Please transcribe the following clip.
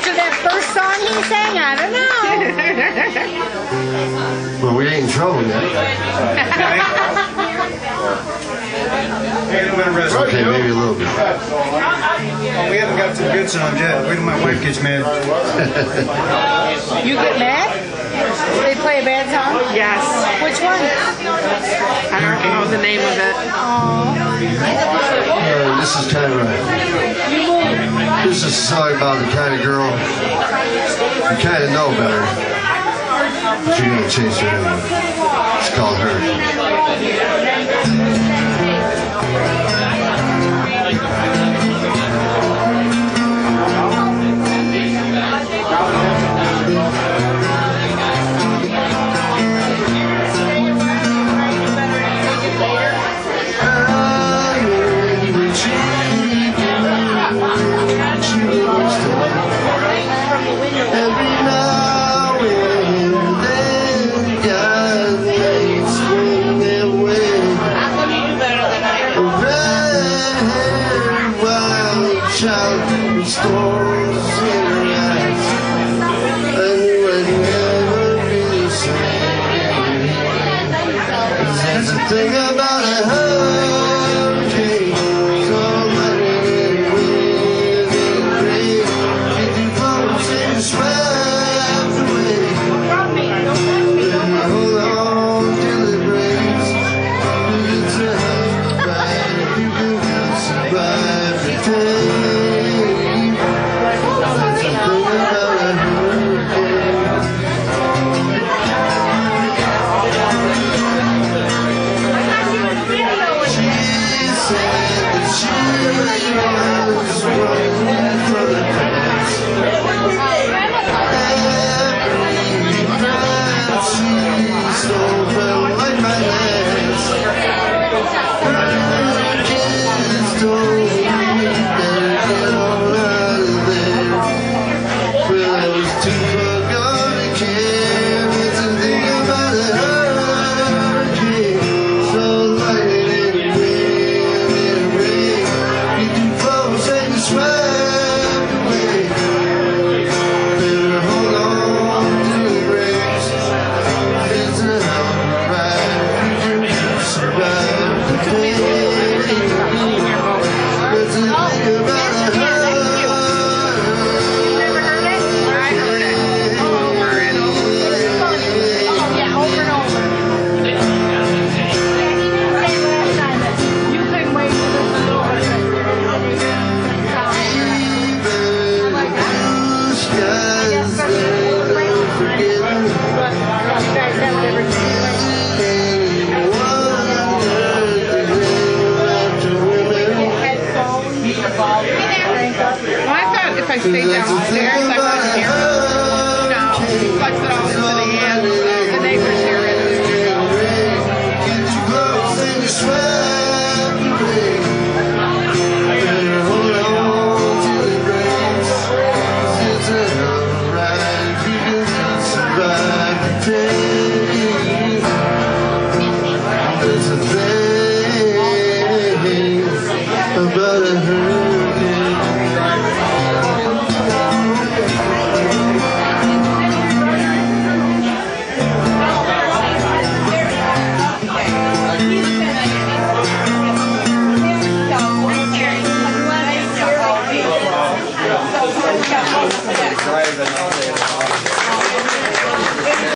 after that first song he sang, I don't know. Well, we ain't in trouble yet. Okay, maybe a little bit. Well, we haven't got to the good songs yet. Wait till my wife gets mad. You get mad? They play a bad song? Yes. Which one? I don't know the name of it. This is kind of this is a song about the kind of girl you kind of know better, but you're gonna chase her anyway. It's called Hurricane. Think about a hurricane, so many wind and rain, if you folks and swept away, hold on till it breaks. It's a ride, you can survive the day. Think about a hurricane. If I stayed downstairs, I wouldn't hear it. No, he plugs it all into the amp. The neighbors hear it. There's a thing about a hurricane. Driving.